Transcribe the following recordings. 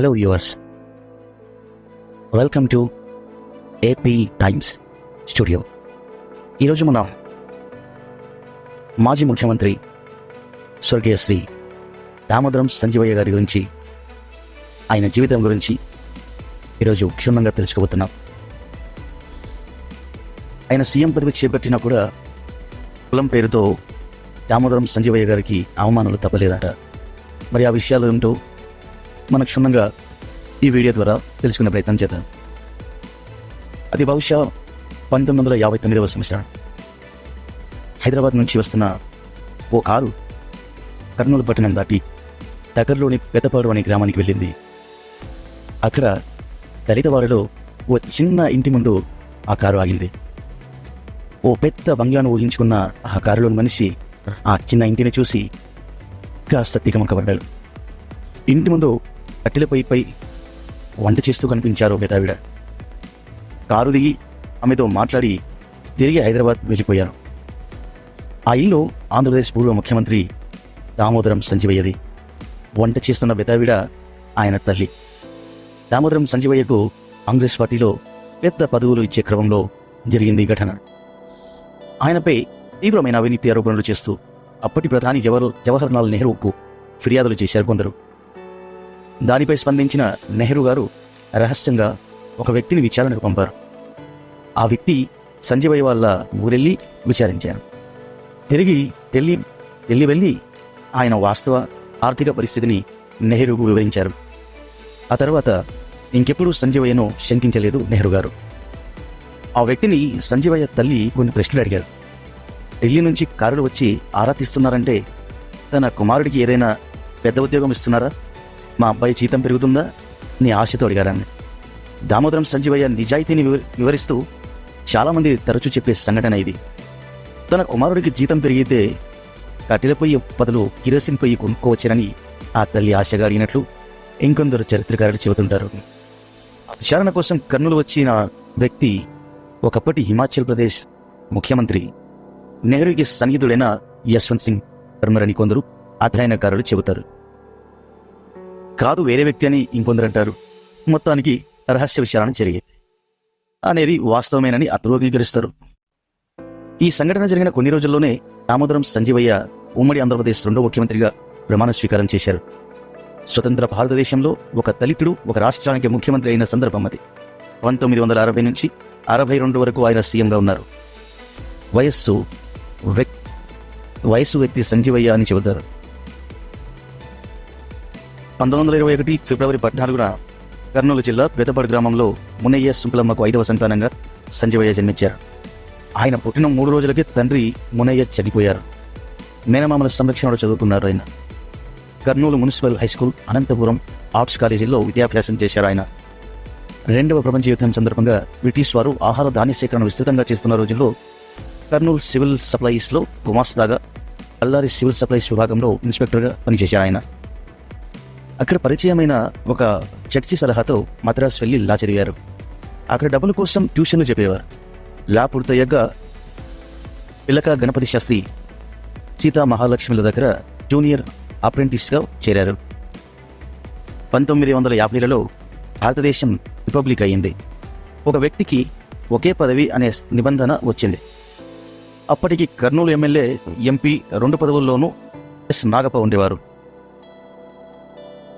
Hello viewers, welcome to AP times studio. ఈరోజు మనం మాజీ ముఖ్యమంత్రి స్వర్గీయ శ్రీ దామోదరం సంజీవయ్య గారి గురించి, ఆయన జీవితం గురించి ఈరోజు క్షుణ్ణంగా తెలుసుకోబోతున్నాం. ఆయన సీఎం పదవి చేపట్టినా కూడా కులం పేరుతో దామోదరం సంజీవయ్య గారికి అవమానాలు తప్పలేదట. మరి ఆ విషయాలు ఏమిటో మనకు క్షుణ్ణంగా ఈ వీడియో ద్వారా తెలుసుకునే ప్రయత్నం చేద్దాం. అది బహుశా 1959వ సంవత్సరం. హైదరాబాద్ నుంచి వస్తున్న ఓ కారు కర్నూలు పట్టణం దాటి దగ్గరలోని పెద్దపాడు అనే గ్రామానికి వెళ్ళింది. అక్కడ దళిత వారిలో ఓ చిన్న ఇంటి ముందు ఆ కారు ఆగింది. ఓ పెద్ద బంగ్లాను ఊహించుకున్న ఆ కారులోని మనిషి ఆ చిన్న ఇంటిని చూసి కాస్త తికమకబడ్డాడు. ఇంటి ముందు కట్టెల పొయ్యిపై వంట చేస్తూ కనిపించారు పెద్దావిడ. కారు దిగి ఆమెతో మాట్లాడి తిరిగి హైదరాబాద్ వెళ్ళిపోయారు. ఆ ఇల్లు ఆంధ్రప్రదేశ్ పూర్వ ముఖ్యమంత్రి దామోదరం సంజీవయ్యది. వంట చేస్తున్న పెద్దావిడ ఆయన తల్లి. దామోదరం సంజీవయ్యకు కాంగ్రెస్ పార్టీలో పెద్ద పదవులు ఇచ్చే క్రమంలో జరిగింది ఈ ఘటన. ఆయనపై తీవ్రమైన అవినీతి ఆరోపణలు చేస్తూ అప్పటి ప్రధాని జవహర్లాల్ నెహ్రూకు ఫిర్యాదులు చేశారు కొందరు. దానిపై స్పందించిన నెహ్రూ గారు రహస్యంగా ఒక వ్యక్తిని విచారణకు పంపారు. ఆ వ్యక్తి సంజీవయ్య వాళ్ళ ఊరెళ్ళి విచారించారు. తిరిగి ఢిల్లీ వెళ్ళి ఆయన వాస్తవ ఆర్థిక పరిస్థితిని నెహ్రూకు వివరించారు. ఆ తర్వాత ఇంకెప్పుడు సంజీవయ్యను శంకించలేదు నెహ్రూ గారు. ఆ వ్యక్తిని సంజీవయ్య తల్లి కొన్ని ప్రశ్నలు అడిగారు. ఢిల్లీ నుంచి కారులు వచ్చి ఆరా తీస్తున్నారంటే తన కుమారుడికి ఏదైనా పెద్ద ఉద్యోగం ఇస్తున్నారా, మా అబ్బాయి జీతం పెరుగుతుందా నీ ఆశతో అడిగారని. దామోదరం సంజీవయ్య నిజాయితీని వివరిస్తూ చాలామంది తరచూ చెప్పే సంఘటన ఇది. తన కుమారుడికి జీతం పెరిగితే కట్టెల పొయ్యి బదులు కిరోసిన్ పొయ్యి కొనుక్కోవచ్చునని ఆ తల్లి ఆశగా అడిగినట్లు ఇంకొందరు చరిత్రకారులు చెబుతుంటారు. విచారణ కోసం కర్నూలు వచ్చిన వ్యక్తి ఒకప్పటి హిమాచల్ ప్రదేశ్ ముఖ్యమంత్రి నెహ్రూకి సన్నిహితుడైన యశ్వంత్ సింగ్ పర్మర్ అని కొందరు అధ్యయనకారులు చెబుతారు. కాదు వేరే వ్యక్తి అని ఇంకొందరు అంటారు. మొత్తానికి రహస్య విచారణ జరిగింది అనేది వాస్తవమేనని ధృవీకరిస్తారు. ఈ సంఘటన జరిగిన కొన్ని రోజుల్లోనే దామోదరం సంజీవయ్య ఉమ్మడి ఆంధ్రప్రదేశ్ రెండో ముఖ్యమంత్రిగా ప్రమాణ స్వీకారం చేశారు. స్వతంత్ర భారతదేశంలో ఒక దళితుడు ఒక రాష్ట్రానికి ముఖ్యమంత్రి అయిన సందర్భం అది. 1960 నుంచి 62 వరకు ఆయన సీఎంగా ఉన్నారు. వయస్సు వ్యక్తి సంజీవయ్య అని చెబుతారు. 1921 ఫిబ్రవరి 14న కర్నూలు జిల్లా పెద్దపాడు గ్రామంలో మునయ్య సుంకులమ్మకు 5వ సంతానంగా సంజీవయ్య జన్మించారు. ఆయన పుట్టిన 3 రోజులకే తండ్రి మునయ్య చనిపోయారు. మేనమామల సంరక్షణలో చదువుకున్నారు. ఆయన Kurnool municipal high school, Anantapur arts కాలేజీల్లో విద్యాభ్యాసం చేశారు. ఆయన రెండవ ప్రపంచ యుద్ధం సందర్భంగా బ్రిటిష్ వారు ఆహార ధాన్య సేకరణ విస్తృతంగా చేస్తున్న రోజుల్లో కర్నూలు సివిల్ సప్లైస్లో గుమాస్తాగా, అల్లారి సివిల్ సప్లైస్ విభాగంలో ఇన్స్పెక్టర్గా పనిచేశారు. ఆయన అక్కడ పరిచయమైన ఒక చర్చి సలహాతో మద్రాసు వెళ్ళి లా చదివారు. అక్కడ డబ్బుల కోసం ట్యూషన్లు చెప్పేవారు. లా పూర్తయ్యాక పిల్లక గణపతి శాస్త్రి, సీతా మహాలక్ష్మిల దగ్గర జూనియర్ అప్రెంటిస్గా చేరారు. 1950లలో భారతదేశం రిపబ్లిక్ అయింది. ఒక వ్యక్తికి ఒకే పదవి అనే నిబంధన వచ్చింది. అప్పటికి కర్నూలు ఎమ్మెల్యే, ఎంపీ 2 పదవుల్లోనూ ఎస్ నాగప్ప ఉండేవారు.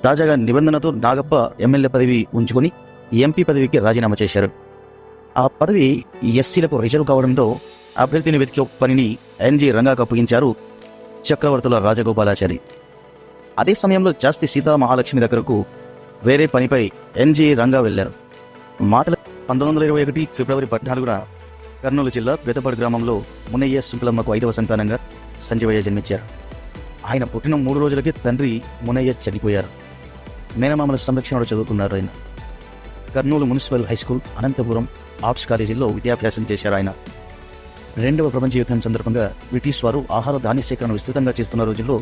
తాజాగా నిబంధనతో నాగప్ప ఎమ్మెల్యే పదవి ఉంచుకొని ఎంపీ పదవికి రాజీనామా చేశారు. ఆ పదవి ఎస్సీలకు రిజర్వ్ కావడంతో అభ్యర్థిని వెతికే పనిని ఎన్జీ రంగాకు అప్పగించారు చక్రవర్తుల రాజగోపాలాచారి. అదే సమయంలో జాస్తి సీతా మహాలక్ష్మి దగ్గరకు వేరే పనిపై ఎన్జీ రంగా వెళ్లారు. 1921 ఫిబ్రవరి 14న కర్నూలు జిల్లా పెద్దపాడు గ్రామంలో మునయ్య సుంకులమ్మకు 5వ సంతానంగా సంజీవయ్య జన్మించారు. ఆయన పుట్టిన 3 రోజులకే తండ్రి మునయ్య చనిపోయారు. మేనమామల సంరక్షణలో చదువుకున్నారు. ఆయన Kurnool municipal high school, Anantapur arts కాలేజీల్లో విద్యాభ్యాసం చేశారు. ఆయన రెండవ ప్రపంచ యుద్ధం సందర్భంగా బ్రిటిష్ వారు ఆహార ధాన్య సేకరణ విస్తృతంగా చేస్తున్న రోజుల్లో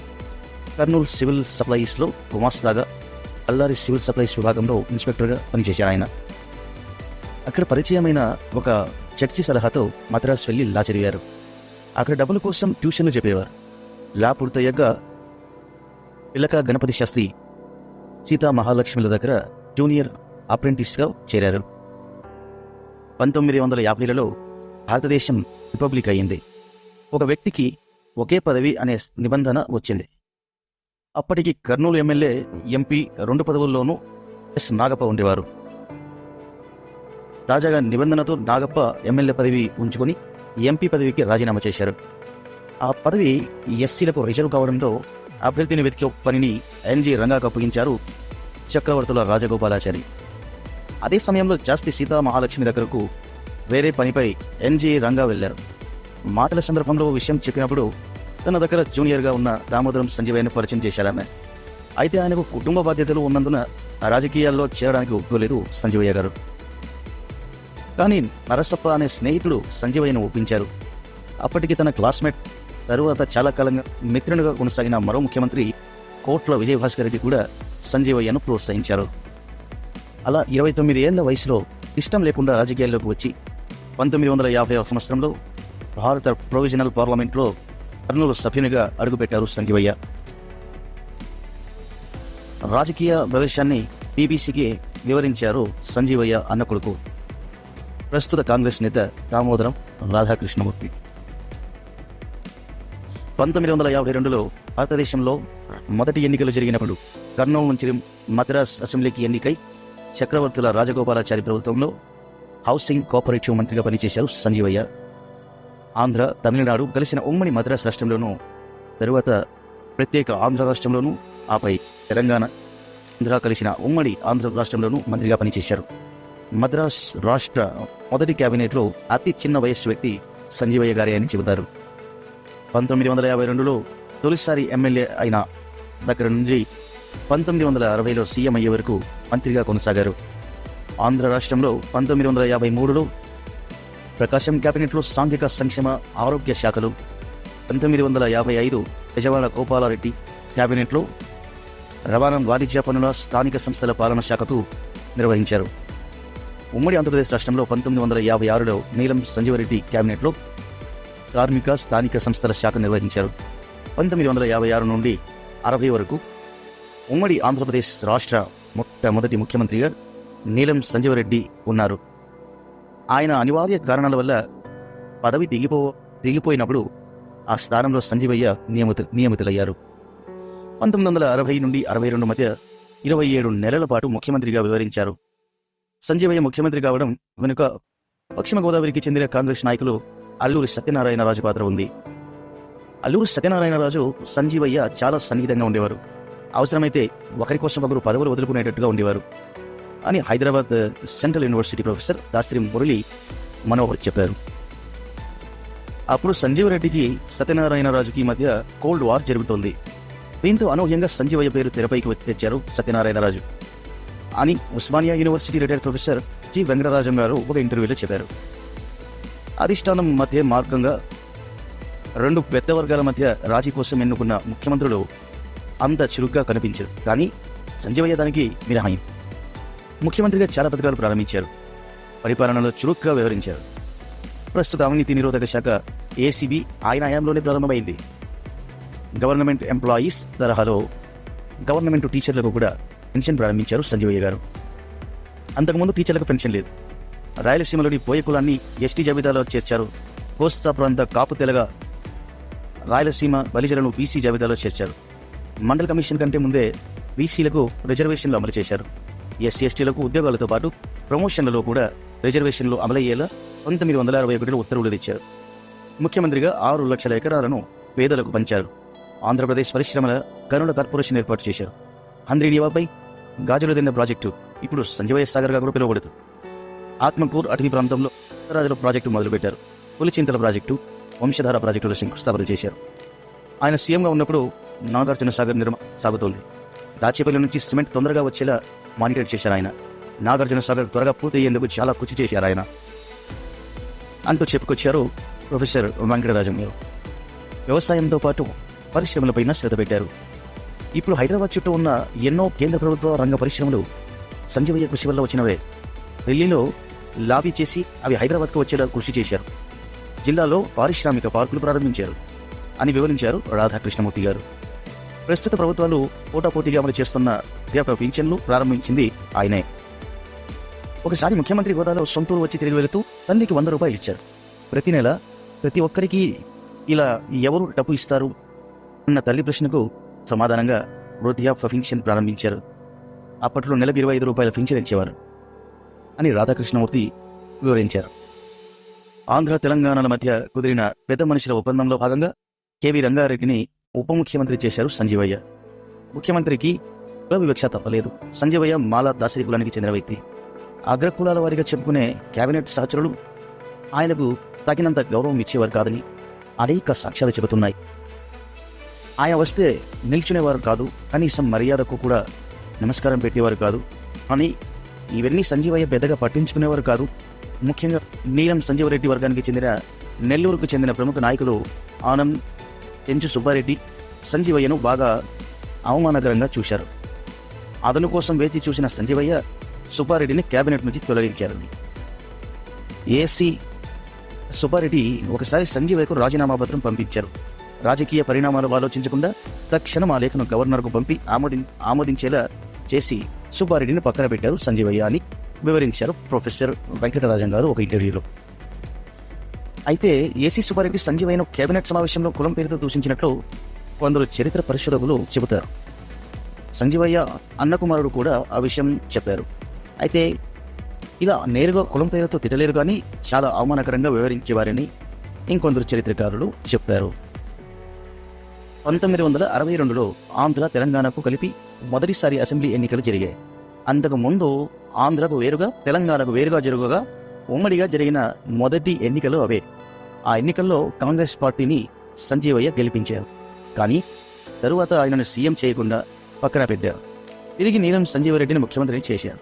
కర్నూలు సివిల్ సప్లైస్లో గుమాస్తాగా, అల్లారి సివిల్ సప్లైస్ విభాగంలో ఇన్స్పెక్టర్గా పనిచేశారు. ఆయన అక్కడ పరిచయమైన ఒక చర్చి సలహాతో మద్రాసు వెళ్ళి లా చదివారు. అక్కడ డబ్బుల కోసం ట్యూషన్లు చెప్పేవారు. లా పూర్తయ్యాక పిల్లక గణపతి శాస్త్రి, సీతా మహాలక్ష్మిల దగ్గర జూనియర్ అప్రెంటిస్గా చేరారు. 1950లలో భారతదేశం రిపబ్లిక్ అయింది. ఒక వ్యక్తికి ఒకే పదవి అనే నిబంధన వచ్చింది. అప్పటికి కర్నూలు ఎమ్మెల్యే, ఎంపీ 2 పదవుల్లోనూ ఎస్ నాగప్ప ఉండేవారు. తాజాగా నిబంధనతో నాగప్ప ఎమ్మెల్యే పదవి ఉంచుకొని ఎంపీ పదవికి రాజీనామా చేశారు. ఆ పదవి ఎస్సీలకు రిజర్వ్ కావడంతో అభ్యర్థిని వెతికే పనిని ఎన్జీ రంగాకు అప్పగించారు చక్రవర్తుల రాజగోపాలాచారి. అదే సమయంలో జాస్తి సీతా మహాలక్ష్మి దగ్గరకు వేరే పనిపై ఎన్జీ రంగా వెళ్లారు. మాటల సందర్భంలో విషయం చెప్పినప్పుడు తన దగ్గర జూనియర్గా ఉన్న దామోదరం సంజీవయ్యను పరిచయం చేశారామె. అయితే ఆయనకు కుటుంబ బాధ్యతలు ఉన్నందున రాజకీయాల్లో చేరడానికి ఒప్పుకోలేదు సంజీవయ్య గారు. కానీ నరసప్ప అనే స్నేహితుడు సంజీవయ్యను ఒప్పించారు. అప్పటికి తన క్లాస్మేట్, తరువాత చాలా కాలంగా మిత్రునిగా కొనసాగిన మరో ముఖ్యమంత్రి కోట్ల విజయభాస్కర్ రెడ్డి కూడా సంజీవయ్యను ప్రోత్సహించారు. అలా 29 ఏళ్ల వయసులో ఇష్టం లేకుండా రాజకీయాల్లోకి వచ్చి 1950వ సంవత్సరంలో భారత ప్రొవిజనల్ పార్లమెంట్లో కర్నూలు సభ్యునిగా అడుగుపెట్టారు సంజీవయ్య. రాజకీయ ప్రవేశాన్ని బీబీసీకి వివరించారు సంజీవయ్య అన్న కొడుకు, ప్రస్తుత కాంగ్రెస్ నేత దామోదరం రాధాకృష్ణమూర్తి. 1952లో భారతదేశంలో మొదటి ఎన్నికలు జరిగినప్పుడు కర్నూలు నుంచి మద్రాస్ అసెంబ్లీకి ఎన్నికై చక్రవర్తుల రాజగోపాలాచారి ప్రభుత్వంలో హౌసింగ్ కోఆపరేటివ్ మంత్రిగా పనిచేశారు సంజీవయ్య. ఆంధ్ర, తమిళనాడు కలిసిన ఉమ్మడి మద్రాస్ రాష్ట్రంలోనూ, తరువాత ప్రత్యేక ఆంధ్ర రాష్ట్రంలోనూ, ఆపై తెలంగాణ, ఆంధ్ర కలిసిన ఉమ్మడి ఆంధ్ర రాష్ట్రంలోనూ మంత్రిగా పనిచేశారు. మద్రాస్ రాష్ట్ర మొదటి కేబినెట్లో అతి చిన్న వయస్సు వ్యక్తి సంజీవయ్య గారే అని చెబుతారు. 1952లో తొలిసారి ఎమ్మెల్యే అయిన దగ్గర నుండి 1960లో సీఎం అయ్యే వరకు మంత్రిగా కొనసాగారు. ఆంధ్ర రాష్ట్రంలో 1953లో ప్రకాశం కేబినెట్లో సాంఘిక సంక్షేమ ఆరోగ్య శాఖలు, 1955 బెజవాడ గోపాలారెడ్డి కేబినెట్లో రవాణా వాణిజ్య పనుల స్థానిక సంస్థల పాలన శాఖకు నిర్వహించారు. ఉమ్మడి ఆంధ్రప్రదేశ్ రాష్ట్రంలో 1956లో నీలం సంజీవరెడ్డి కేబినెట్లో కార్మిక స్థానిక సంస్థల శాఖ నిర్వహించారు. 1956 నుండి 60 వరకు ఉమ్మడి ఆంధ్రప్రదేశ్ రాష్ట్ర మొట్టమొదటి ముఖ్యమంత్రిగా నీలం సంజీవరెడ్డి ఉన్నారు. ఆయన అనివార్య కారణాల వల్ల పదవి దిగిపోయినప్పుడు ఆ స్థానంలో సంజీవయ్య నియమితులయ్యారు. 1960 నుండి 62 మధ్య 27 నెలల పాటు ముఖ్యమంత్రిగా వ్యవహరించారు. సంజీవయ్య ముఖ్యమంత్రి కావడం వెనుక పశ్చిమ గోదావరికి చెందిన కాంగ్రెస్ నాయకులు అల్లూరి సత్యనారాయణరాజు పాత్ర ఉంది. అల్లూరి సత్యనారాయణరాజు, సంజీవయ్య చాలా సన్నిహితంగా ఉండేవారు. అవసరమైతే ఒకరి కోసం ఒకరు పదవులు వదులుకునేటట్టుగా ఉండేవారు అని Hyderabad central university professor Dasari Murali Manohar చెప్పారు. అప్పుడు సంజీవరెడ్డికి సత్యనారాయణరాజుకి మధ్య కోల్డ్ వార్ జరుగుతోంది. దీంతో అనూహ్యంగా సంజీవయ్య పేరు తెరపైకి తెచ్చారు సత్యనారాయణరాజు అని Osmania university retired professor G Venkatarajam గారు ఒక ఇంటర్వ్యూలో చెప్పారు. అధిష్టానం మధ్య మార్గంగా రెండు పెద్ద వర్గాల మధ్య రాజీ కోసం ఎన్నుకున్న ముఖ్యమంత్రులు అంత చురుగ్గా కనిపించారు. కానీ సంజీవయ్య దానికి మినహాయం. ముఖ్యమంత్రిగా చాలా పథకాలు ప్రారంభించారు. పరిపాలనలో చురుగ్గా వ్యవహరించారు. ప్రస్తుత అవినీతి నిరోధక శాఖ ఏసీబీ ఆయన హయాంలోనే ప్రారంభమైంది. గవర్నమెంట్ ఎంప్లాయీస్ తరహాలో గవర్నమెంట్ టీచర్లకు కూడా పెన్షన్ ప్రారంభించారు సంజీవయ్య గారు. అంతకుముందు టీచర్లకు పెన్షన్ లేదు. రాయలసీమలోని పోయ కులాన్ని ఎస్టీ జాబితాలో చేర్చారు. కోస్తా ప్రాంత కాపు తెలగ రాయలసీమ బలిజలను బీసీ జాబితాలో చేర్చారు. మండల కమిషన్ కంటే ముందే బీసీలకు రిజర్వేషన్లు అమలు చేశారు. ఎస్సీ ఎస్టీలకు ఉద్యోగాలతో పాటు ప్రమోషన్లలో కూడా రిజర్వేషన్లు అమలయ్యేలా 1961లో ఉత్తర్వులు తెచ్చారు. ముఖ్యమంత్రిగా 6 లక్షల ఎకరాలను పేదలకు పంచారు. ఆంధ్రప్రదేశ్ పరిశ్రమల గనుల కార్పొరేషన్ ఏర్పాటు చేశారు. హంద్రీనివాపై గాజుల దిన్న ప్రాజెక్టు ఇప్పుడు సంజీవయ్య సాగర్గా కూడా పిలువబడుతుంది. ఆత్మకూరు అటవీ ప్రాంతంలో ఉత్తరాజుల ప్రాజెక్టు మొదలుపెట్టారు. పులిచింతల ప్రాజెక్టు, వంశధార ప్రాజెక్టుల శంకుస్థాపన చేశారు. ఆయన సీఎంగా ఉన్నప్పుడు నాగార్జున సాగర్ నిర్మాణం సాగుతోంది. దాచేపల్లి నుంచి సిమెంట్ తొందరగా వచ్చేలా మానిటర్ చేశారు ఆయన. నాగార్జున సాగర్ త్వరగా పూర్తయ్యేందుకు చాలా కృషి చేశారు ఆయన అంటూ చెప్పుకొచ్చారు ప్రొఫెసర్ వెంకటరాజం గారు. వ్యవసాయంతో పాటు పరిశ్రమలపైన శ్రద్ధ పెట్టారు. ఇప్పుడు హైదరాబాద్ చుట్టూ ఉన్న ఎన్నో కేంద్ర ప్రభుత్వ రంగ పరిశ్రమలు సంజీవయ్య కృషి వల్ల వచ్చినవే. ఢిల్లీలో లాబీ చేసి అవి హైదరాబాద్కు వచ్చేలా కృషి చేశారు. జిల్లాలో పారిశ్రామిక పార్కులు ప్రారంభించారు అని వివరించారు రాధాకృష్ణమూర్తి గారు. ప్రస్తుత ప్రభుత్వాలు పోటాపోటీగా అమలు చేస్తున్న వృద్ధాప్య పింఛన్లు ప్రారంభించింది ఆయనే. ఒకసారి ముఖ్యమంత్రి హోదాలో సొంతూరు వచ్చి తిరిగి వెళుతూ తల్లికి 100 రూపాయలు ఇచ్చారు. ప్రతి నెల ప్రతి ఒక్కరికి ఇలా ఎవరు డబ్బు ఇస్తారు అన్న తల్లి ప్రశ్నకు సమాధానంగా వృద్ధాప్య పింఛన్ ప్రారంభించారు. అప్పట్లో నెలకు 25 రూపాయల పింఛన్ ఇచ్చేవారు అని రాధాకృష్ణమూర్తి వివరించారు. ఆంధ్ర తెలంగాణల మధ్య కుదిరిన పెద్ద మనుషుల ఒప్పందంలో భాగంగా కేవీ రంగారెడ్డిని ఉప ముఖ్యమంత్రి చేశారు సంజీవయ్య. ముఖ్యమంత్రికి కుల వివక్ష తప్పలేదు. సంజీవయ్య మాలా దాసరి కులానికి చెందిన వ్యక్తి. అగ్రకులాల వారిగా చెప్పుకునే కేబినెట్ సహచరులు ఆయనకు తగినంత గౌరవం ఇచ్చేవారు కాదని అనేక సాక్ష్యాలు చెబుతున్నాయి. ఆయన వస్తే నిల్చునేవారు కాదు, కనీసం మర్యాదకు కూడా నమస్కారం పెట్టేవారు కాదు అని ఇవన్నీ సంజీవయ్య పెద్దగా పట్టించుకునేవారు కాదు. ముఖ్యంగా నీలం సంజీవరెడ్డి వర్గానికి చెందిన నెల్లూరుకు చెందిన ప్రముఖ నాయకులు ఆనం పెంచు సుబ్బారెడ్డి సంజీవయ్యను బాగా అవమానకరంగా చూశారు. అదను కోసం వేచి చూసిన సంజీవయ్య సుబ్బారెడ్డిని కేబినెట్ నుంచి తొలగించారు. ఏసీ సుబ్బారెడ్డి ఒకసారి సంజీవయ్యకు రాజీనామా పత్రం పంపించారు. రాజకీయ పరిణామాలు ఆలోచించకుండా తక్షణం ఆ లేఖను గవర్నర్కు పంపి ఆమోదించేలా చేసి సుబ్బారెడ్డిని పక్కన పెట్టారు సంజీవయ్య అని వివరించారు ప్రొఫెసర్ వెంకటరాజన్ గారు ఒక ఇంటర్వ్యూలో. అయితే ఏసీ సుబ్బారెడ్డి సంజీవయ్యను కేబినెట్ సమావేశంలో కులం పేరుతో దూషించినట్లు కొందరు చరిత్ర పరిశోధకులు చెబుతారు. సంజీవయ్య అన్నకుమారుడు కూడా ఆ విషయం చెప్పారు. అయితే ఇలా నేరుగా కులం పేరుతో తిట్టలేరు కానీ చాలా అవమానకరంగా వివరించేవారని ఇంకొందరు చరిత్రకారులు చెప్పారు. 1962లో ఆంధ్ర తెలంగాణకు కలిపి మొదటిసారి అసెంబ్లీ ఎన్నికలు జరిగాయి. అంతకు ముందు ఆంధ్రకు వేరుగా తెలంగాణకు వేరుగా జరుగుగా ఉమ్మడిగా జరిగిన మొదటి ఎన్నికలు అవే. ఆ ఎన్నికల్లో కాంగ్రెస్ పార్టీని సంజీవయ్య గెలిపించారు. కానీ తరువాత ఆయనను సీఎం చేయకుండా పక్కన పెట్టారు. తిరిగి నీలం సంజీవరెడ్డిని ముఖ్యమంత్రిని చేశారు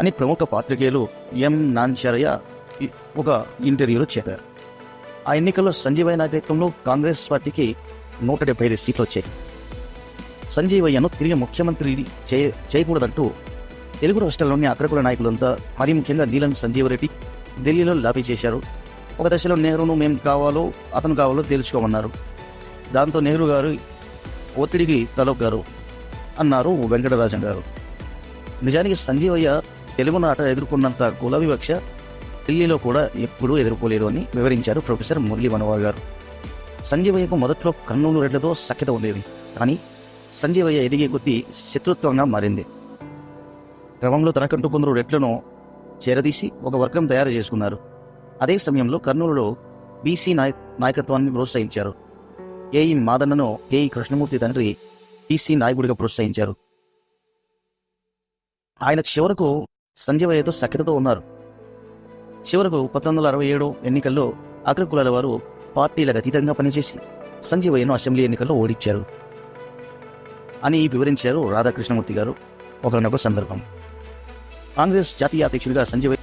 అని ప్రముఖ పాత్రికేయులు ఎం నాన్చారయ్య ఒక ఇంటర్వ్యూలో చెప్పారు. ఆ ఎన్నికల్లో సంజీవయ్య నాయకత్వంలో కాంగ్రెస్ పార్టీకి 175 సీట్లు వచ్చాయి. సంజీవయ్యను తిరిగి ముఖ్యమంత్రి చేయకూడదంటూ తెలుగు రాష్ట్రాల్లోని అగ్రకుల నాయకులంతా, మరీ ముఖ్యంగా నీలం సంజీవరెడ్డి ఢిల్లీలో లాబీ చేశారు. ఒక దశలో నెహ్రూను అతను కావాలో తేల్చుకోమన్నారు. దాంతో నెహ్రూ గారు ఒత్తిడికి తలొగ్గారు అన్నారు వెంకటరాజన్ గారు. నిజానికి సంజీవయ్య తెలుగునాట ఎదుర్కొన్నంత కుల వివక్ష ఢిల్లీలో కూడా ఎప్పుడూ ఎదుర్కోలేదు అని వివరించారు ప్రొఫెసర్ మురళీ మనోహర్ గారు. సంజీవయ్యకు మొదట్లో కర్నూలు రెడ్లతో సఖ్యత ఉండేది. కానీ సంజీవయ్య ఎదిగే కొద్దీ శత్రుత్వంగా మారింది. క్రమంలో తనకంటూ కొందరు రెడ్లను చేరదీసి ఒక వర్గం తయారు చేసుకున్నారు. అదే సమయంలో కర్నూలులో బీసీ నాయకత్వాన్ని ప్రోత్సహించారు. కేఈ మాదన్నను కేఈ కృష్ణమూర్తి తండ్రి బీసీ నాయకుడిగా ప్రోత్సహించారు. ఆయన చివరకు సంజీవయ్యతో సఖ్యతతో ఉన్నారు. చివరకు 1967 ఎన్నికల్లో అగ్రకులాల వారు పార్టీలకు అతీతంగా పనిచేసి సంజీవయ్యను అసెంబ్లీ ఎన్నికల్లో ఓడించారు అని వివరించారు రాధాకృష్ణమూర్తి గారు ఒకనొక సందర్భం. కాంగ్రెస్ జాతీయ అధ్యక్షుడిగా సంజీవయ్య